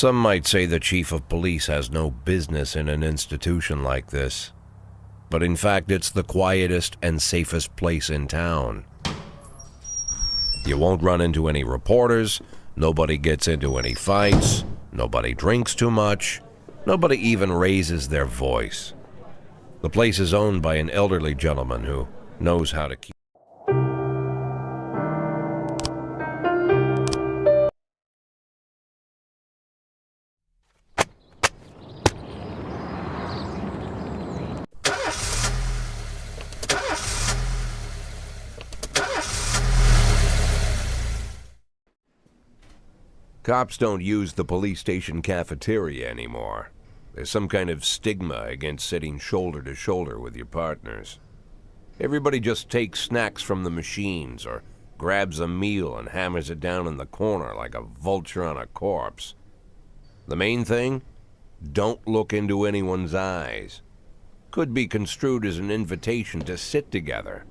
Some might say the chief of police has no business in an institution like this. But in fact, it's the quietest and safest place in town. You won't run into any reporters, nobody gets into any fights, nobody drinks too much, nobody even raises their voice. The place is owned by an elderly gentleman who knows how to keep... Cops don't use the police station cafeteria anymore. There's some kind of stigma against sitting shoulder to shoulder with your partners. Everybody just takes snacks from the machines or grabs a meal and hammers it down in the corner like a vulture on a corpse. The main thing? Don't look into anyone's eyes. Could be construed as an invitation to sit together.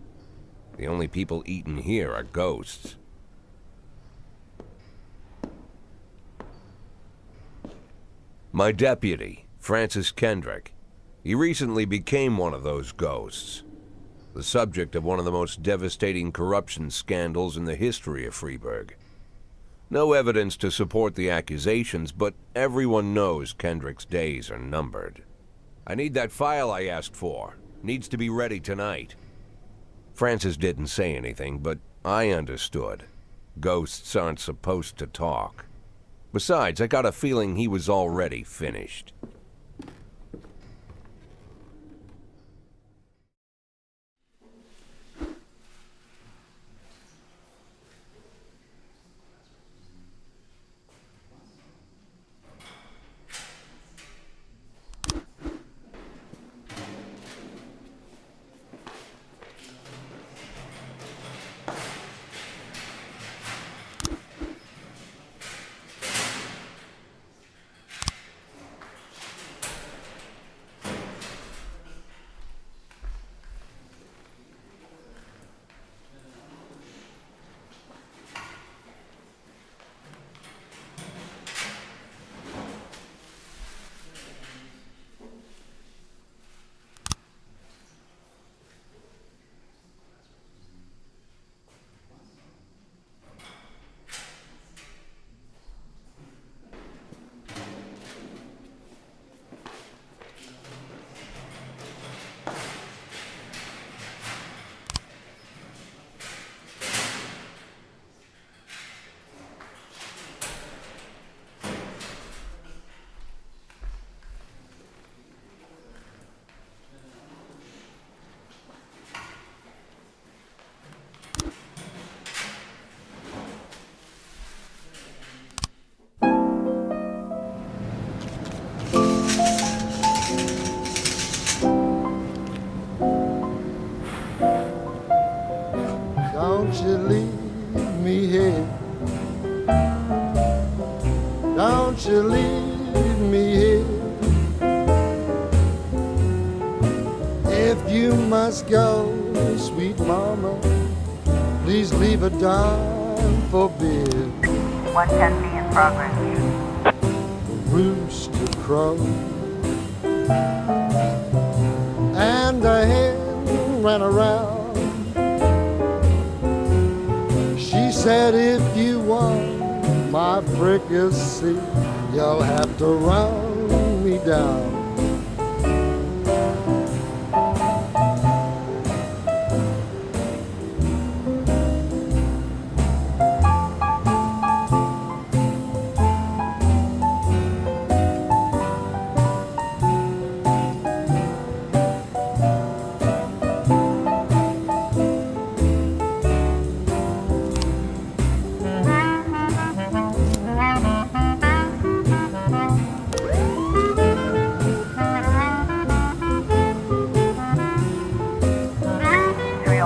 The only people eating here are ghosts. My deputy, Francis Kendrick, he recently became one of those ghosts, the subject of one of the most devastating corruption scandals in the history of Freeburg. No evidence to support the accusations, but everyone knows Kendrick's days are numbered. I need that file I asked for. Needs to be ready tonight. Francis didn't say anything, but I understood. Ghosts aren't supposed to talk. Besides, I got a feeling he was already finished. Don't you leave me here. Don't you leave me here. If you must go, sweet mama, please leave a dime for beer. 110B in progress. The rooster crow and a hen ran around. She said, if you want my fricassee, you'll have to run me down.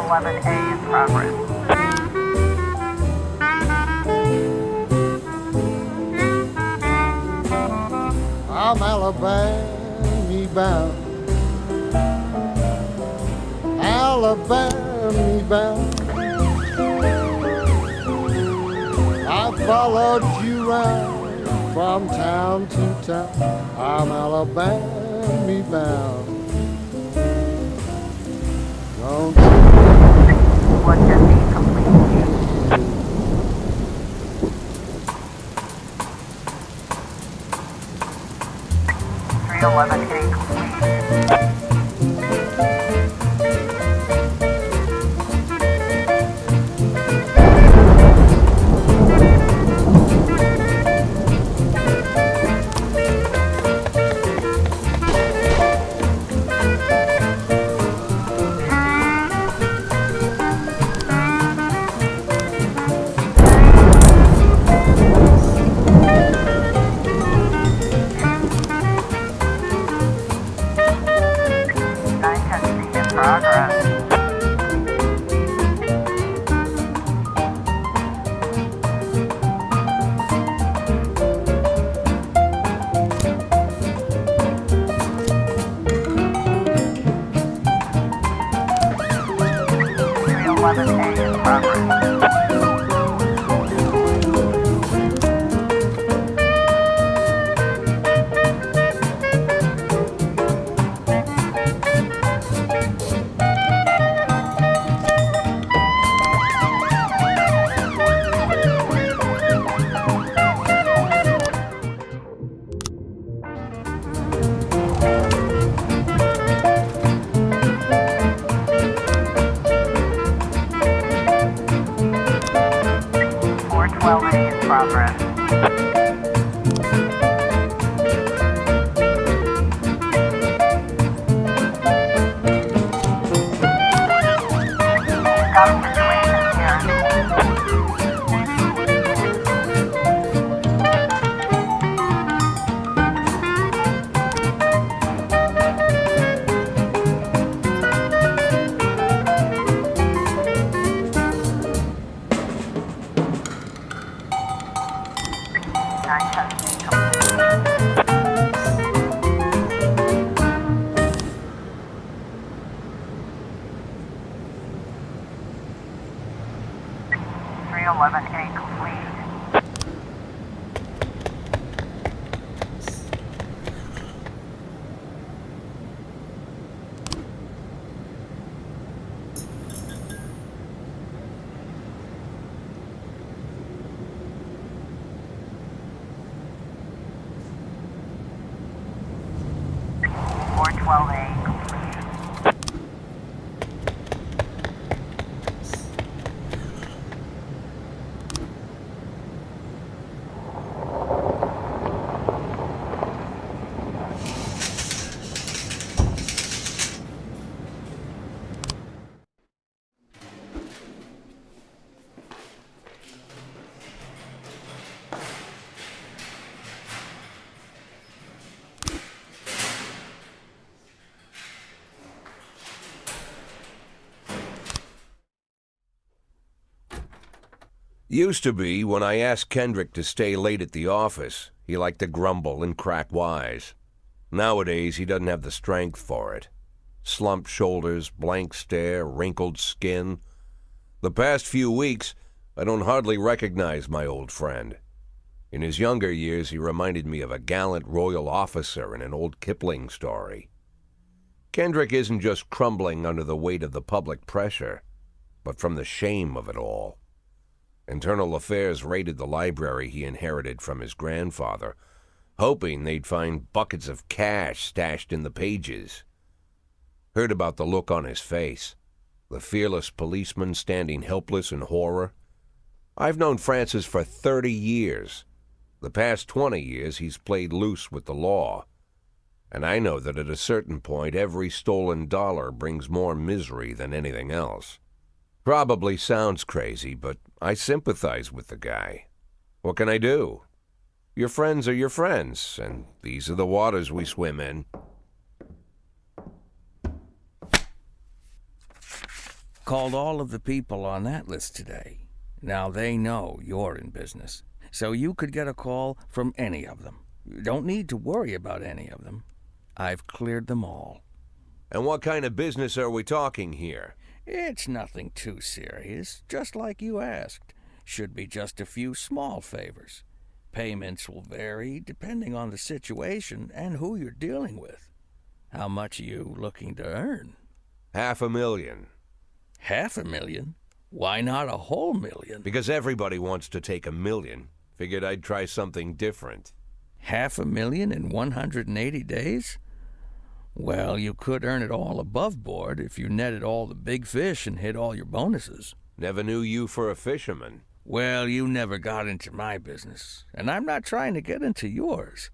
A in progress. I'm Alabama bound, Alabama bound. I followed you round from town to town. I'm Alabama bound. Don't 110 feet complete. 311A complete. Progress. 311A in progress. 412A in progress. Got a situation here. Three 11A complete. Four 12A complete. Used to be, when I asked Kendrick to stay late at the office, he liked to grumble and crack wise. Nowadays, he doesn't have the strength for it. Slumped shoulders, blank stare, wrinkled skin. The past few weeks, I don't hardly recognize my old friend. In his younger years, he reminded me of a gallant royal officer in an old Kipling story. Kendrick isn't just crumbling under the weight of the public pressure, but from the shame of it all. Internal Affairs raided the library he inherited from his grandfather, hoping they'd find buckets of cash stashed in the pages. Heard about the look on his face, the fearless policeman standing helpless in horror. I've known Francis for 30 years. The past 20 years he's played loose with the law. And I know that at a certain point every stolen dollar brings more misery than anything else. Probably sounds crazy, but I sympathize with the guy. What can I do? Your friends are your friends, and these are the waters we swim in. Called all of the people on that list today. Now they know you're in business, so you could get a call from any of them. You don't need to worry about any of them. I've cleared them all. And what kind of business are we talking here? It's nothing too serious, just like you asked. Should be just a few small favors. payments will vary depending on the situation and who you're dealing with. How much are you looking to earn? $500,000. $500,000? Why not a whole million? Because everybody wants to take $1 million. Figured I'd try something different. $500,000 in 180 days? Well, you could earn it all above board if you netted all the big fish and hit all your bonuses. Never knew you for a fisherman. Well, you never got into my business, and I'm not trying to get into yours.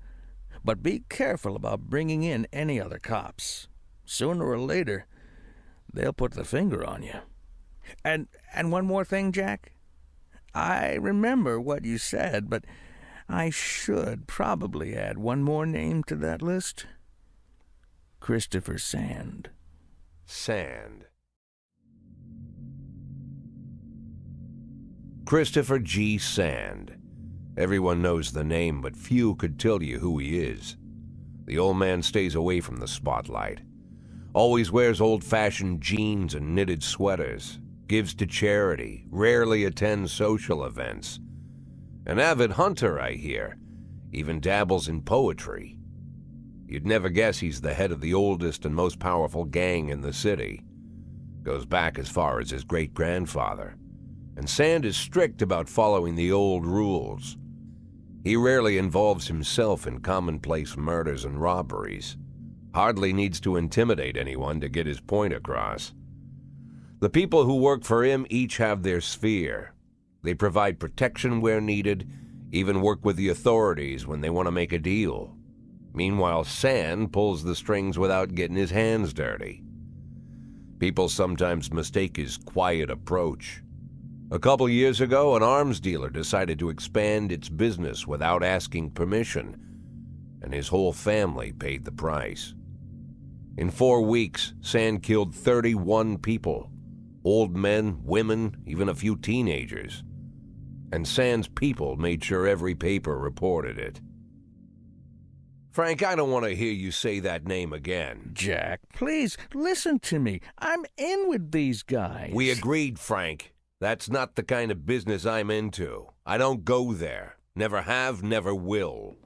But be careful about bringing in any other cops. Sooner or later, they'll put the finger on you. And one more thing, Jack. I remember what you said, but I should probably add one more name to that list. Christopher Sand. Sand. Christopher G. Sand. Everyone knows the name, but few could tell you who he is. The old man stays away from the spotlight. Always wears old-fashioned jeans and knitted sweaters. Gives to charity. Rarely attends social events. An avid hunter, I hear. Even dabbles in poetry. You'd never guess he's the head of the oldest and most powerful gang in the city. Goes back as far as his great-grandfather. And Sand is strict about following the old rules. He rarely involves himself in commonplace murders and robberies. Hardly needs to intimidate anyone to get his point across. The people who work for him each have their sphere. They provide protection where needed, even work with the authorities when they want to make a deal. Meanwhile, Sand pulls the strings without getting his hands dirty. People sometimes mistake his quiet approach. A couple years ago, an arms dealer decided to expand its business without asking permission, and his whole family paid the price. In 4 weeks, Sand killed 31 people. Old men, women, even a few teenagers. And Sand's people made sure every paper reported it. Frank, I don't want to hear you say that name again. Jack, please, listen to me. I'm in with these guys. We agreed, Frank. That's not the kind of business I'm into. I don't go there. Never have, never will.